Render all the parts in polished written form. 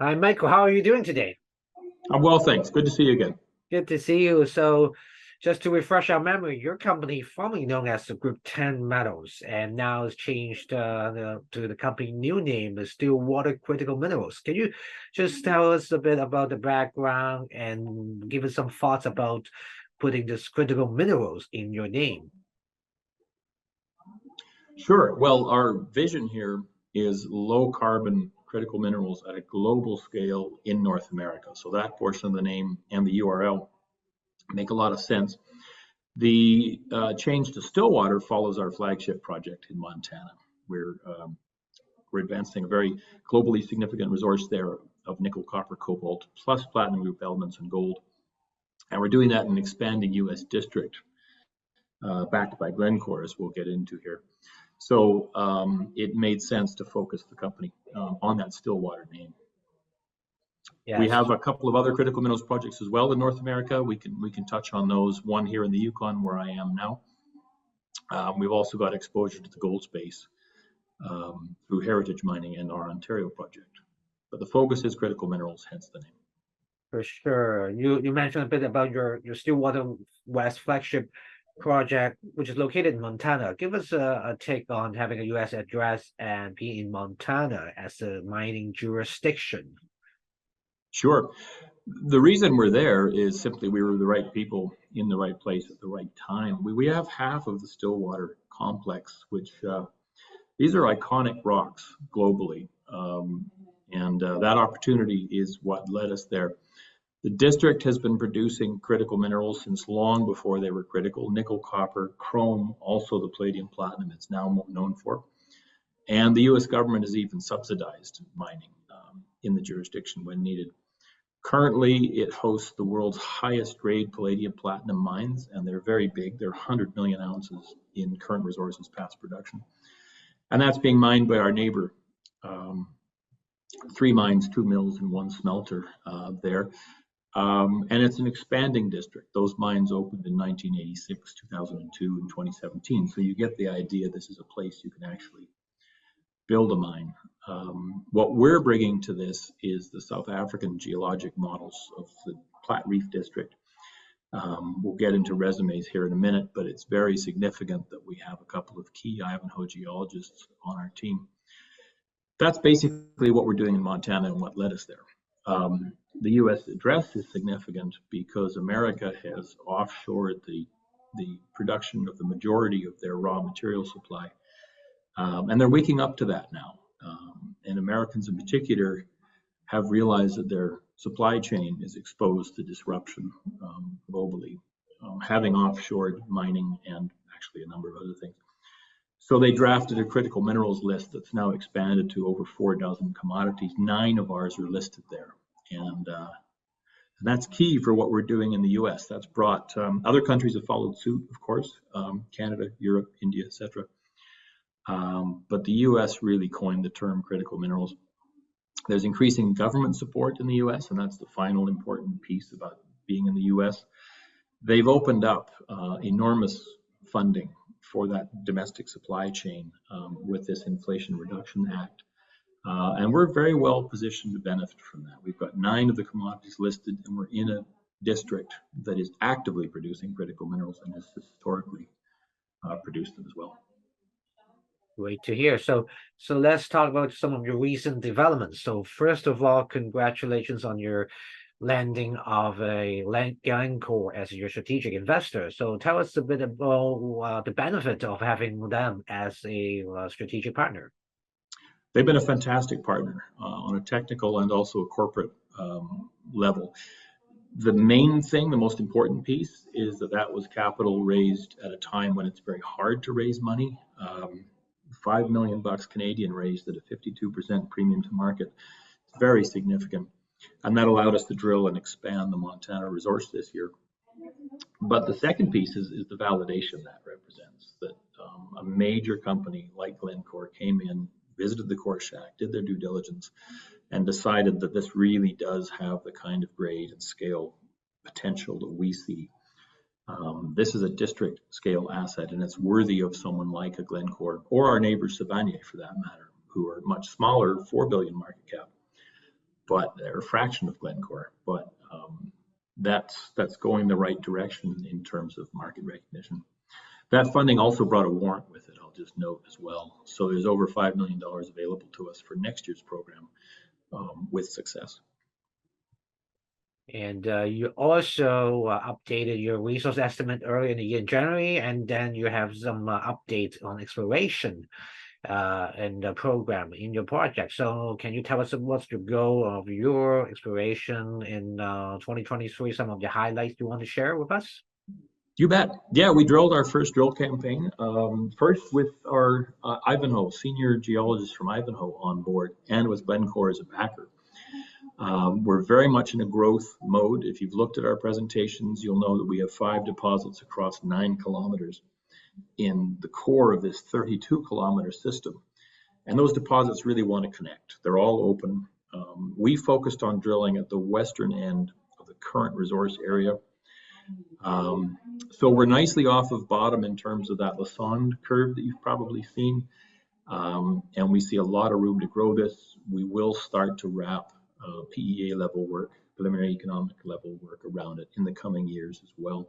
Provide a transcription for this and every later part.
Hi, Michael. How are you doing today? I'm well, thanks. Good to see you again. Good to see you. So, just to refresh our memory, your company, formerly known as the Group 10 Metals, and now has changed to the company new name, is Stillwater Critical Minerals. Can you just tell us a bit about the background and give us some thoughts about putting this critical minerals in your name? Sure. Well, our vision here is low carbon critical minerals at a global scale in North America. So that portion of the name and the URL make a lot of sense. The change to Stillwater follows our flagship project in Montana. We're advancing a very globally significant resource there of nickel, copper, cobalt, plus platinum group elements and gold. And we're doing that in an expanding U.S. district backed by Glencore, as we'll get into here. So it made sense to focus the company on that Stillwater name. Yes. We have a couple of other critical minerals projects as well in North America. We can touch on those. One here in the Yukon, where I am now. We've also got exposure to the gold space through heritage mining and our Ontario project. But the focus is critical minerals, hence the name. For sure. You mentioned a bit about your Stillwater West flagship project, which is located in Montana. Give us a take on having a U.S. address and being in Montana as a mining jurisdiction. Sure. The reason we're there is simply we were the right people in the right place at the right time. We have half of the Stillwater complex, which these are iconic rocks globally. And that opportunity is what led us there. The district has been producing critical minerals since long before they were critical. Nickel, copper, chrome, also the palladium, platinum it's now known for. And the U.S. government has even subsidized mining in the jurisdiction when needed. Currently, it hosts the world's highest grade palladium platinum mines, and they're very big. They're 100 million ounces in current resources past production. And that's being mined by our neighbor. 3 mines, 2 mills, and 1 smelter there. And it's an expanding district. Those mines opened in 1986, 2002, and 2017. So you get the idea this is a place you can actually build a mine. What we're bringing to this is the South African geologic models of the Platreef district. We'll get into resumes here in a minute, but it's very significant that we have a couple of key Ivanhoe geologists on our team. That's basically what we're doing in Montana and what led us there. The U.S. address is significant because America has offshored the production of the majority of their raw material supply. And they're waking up to that now. And Americans in particular have realized that their supply chain is exposed to disruption globally, having offshored mining and actually a number of other things. So they drafted a critical minerals list that's now expanded to over 4 dozen commodities. 9 of ours are listed there. And that's key for what we're doing in the U.S. That's brought, other countries have followed suit, of course, Canada, Europe, India, etc. But the U.S. really coined the term critical minerals. There's increasing government support in the U.S., and that's the final important piece about being in the U.S. They've opened up enormous funding for that domestic supply chain with this Inflation Reduction Act. And we're very well positioned to benefit from that. We've got 9 of the commodities listed, and we're in a district that is actively producing critical minerals and has historically produced them as well. Great to hear. So let's talk about some of your recent developments. So first of all, congratulations on your landing of a Glencore as your strategic investor. So tell us a bit about the benefit of having them as a strategic partner. They've been a fantastic partner on a technical and also a corporate level. The main thing, the most important piece, is that was capital raised at a time when it's very hard to raise money. $5 million Canadian raised at a 52% premium to market. It's very significant. And that allowed us to drill and expand the Montana resource this year. But the second piece is the validation that represents, that a major company like Glencore came in, visited the core shack, did their due diligence, and decided that this really does have the kind of grade and scale potential that we see. This is a district scale asset, and it's worthy of someone like a Glencore or our neighbor Sibanye for that matter, who are much smaller, 4 billion market cap. but they're a fraction of Glencore. But that's going the right direction in terms of market recognition. That funding also brought a warrant with it, I'll just note as well. So there's over $5 million available to us for next year's program with success. And you also updated your resource estimate earlier in the year in January, and then you have some updates on exploration and the program in your project. So can you tell us what's the goal of your exploration in 2023, some of the highlights you want to share with us? You bet. Yeah, we drilled our first drill campaign, first with our Ivanhoe, senior geologist from Ivanhoe on board, and with Glencore as a backer. We're very much in a growth mode. If you've looked at our presentations, you'll know that we have 5 deposits across 9 kilometers in the core of this 32-kilometer system. And those deposits really want to connect. They're all open. We focused on drilling at the western end of the current resource area. So we're nicely off of bottom in terms of that Lassonde curve that you've probably seen. And we see a lot of room to grow this. We will start to wrap PEA level work, preliminary economic level work around it in the coming years as well.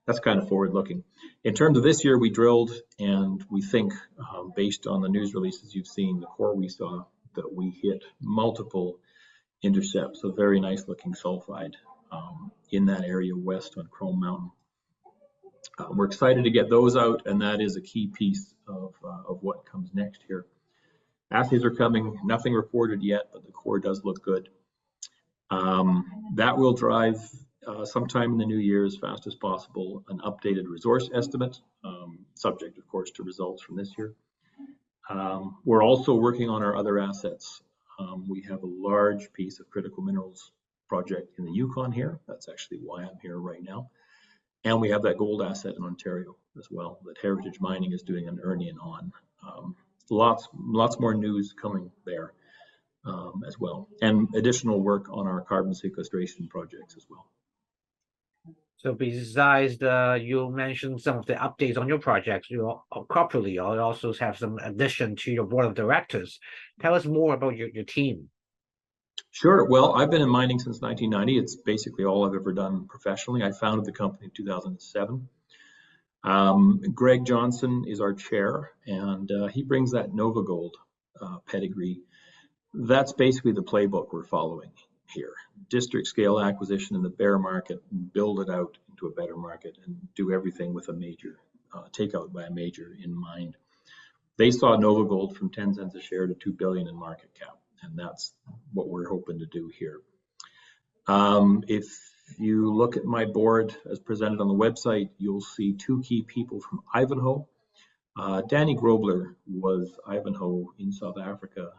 That's kind of forward looking. In terms of this year, we drilled, and we think based on the news releases you've seen, the core we saw, that we hit multiple intercepts of very nice looking sulphide in that area west on Chrome Mountain. We're excited to get those out, and that is a key piece of what comes next here. Assays are coming, nothing reported yet, but the core does look good. That will drive sometime in the new year, as fast as possible, an updated resource estimate, subject of course to results from this year. We're also working on our other assets. We have a large piece of critical minerals project in the Yukon here. That's actually why I'm here right now. And we have that gold asset in Ontario as well that Heritage Mining is doing an earn-in on. Lots more news coming there as well, and additional work on our carbon sequestration projects as well. So besides you mentioned some of the updates on your projects, you corporately you also have some addition to your board of directors. Tell us more about your team. Sure. Well, I've been in mining since 1990. It's basically all I've ever done professionally. I founded the company in 2007. Greg Johnson is our chair, and he brings that NovaGold pedigree. That's basically the playbook we're following here. District scale acquisition in the bear market, build it out into a better market, and do everything with a major, takeout by a major in mind. They saw NovaGold from 10 cents a share to $2 billion in market cap, and that's what we're hoping to do here. If you look at my board as presented on the website, you'll see 2 key people from Ivanhoe. Danny Grobler was Ivanhoe in South Africa.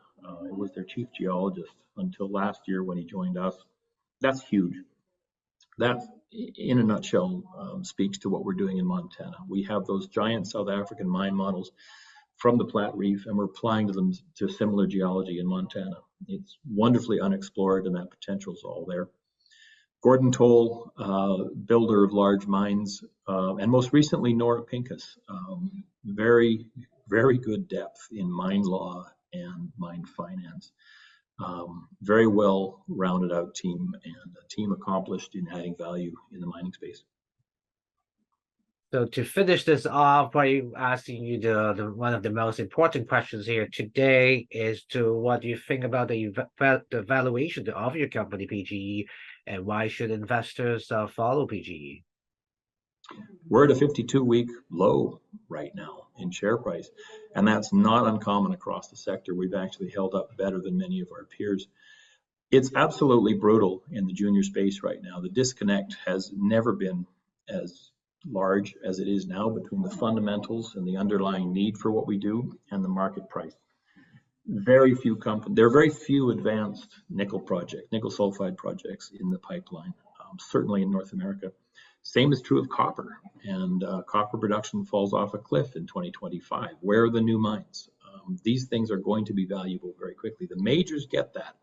He was their chief geologist until last year when he joined us. That's huge. That, in a nutshell, speaks to what we're doing in Montana. We have those giant South African mine models from the Platreef, and we're applying them to similar geology in Montana. It's wonderfully unexplored, and that potential is all there. Gordon Toll, builder of large mines, and most recently Nora Pincus, very, very good depth in mine law and mine finance. Very well rounded out team, and a team accomplished in adding value in the mining space. So to finish this off, by asking you the one of the most important questions here today is to what do you think about the valuation of your company, PGE, and why should investors follow PGE? We're at a 52-week low right now in share price, and that's not uncommon across the sector. We've actually held up better than many of our peers. It's absolutely brutal in the junior space right now. The disconnect has never been as large as it is now between the fundamentals and the underlying need for what we do and the market price. Very few companies, there are very few advanced nickel sulfide projects in the pipeline, certainly in North America. Same is true of copper, and copper production falls off a cliff in 2025. Where are the new mines? These things are going to be valuable very quickly. The majors get that,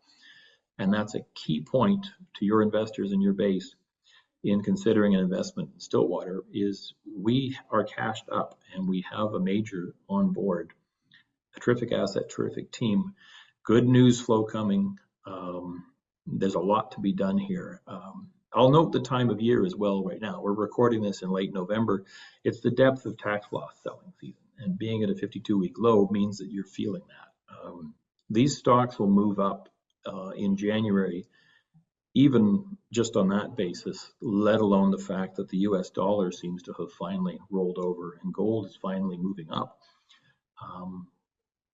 and that's a key point to your investors and your base in considering an investment in Stillwater. Is we are cashed up, and we have a major on board, a terrific asset, terrific team, good news flow coming, there's a lot to be done here. I'll note the time of year as well right now. We're recording this in late November. It's the depth of tax loss selling season, and being at a 52-week low means that you're feeling that. These stocks will move up in January, even just on that basis, let alone the fact that the US dollar seems to have finally rolled over and gold is finally moving up.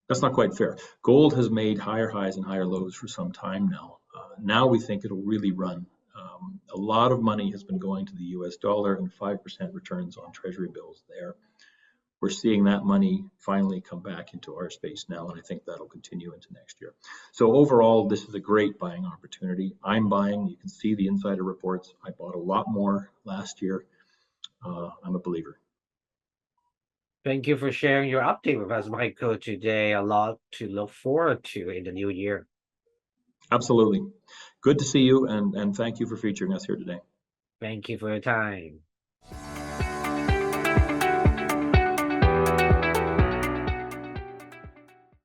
That's not quite fair. Gold has made higher highs and higher lows for some time now. Now we think it'll really run. A lot of money has been going to the US dollar and 5% returns on treasury bills there. We're seeing that money finally come back into our space now, and I think that'll continue into next year. So overall, this is a great buying opportunity. I'm buying. You can see the insider reports. I bought a lot more last year. I'm a believer. Thank you for sharing your update with us, Michael, today. A lot to look forward to in the new year. Absolutely. Good to see you, and thank you for featuring us here today. Thank you for your time.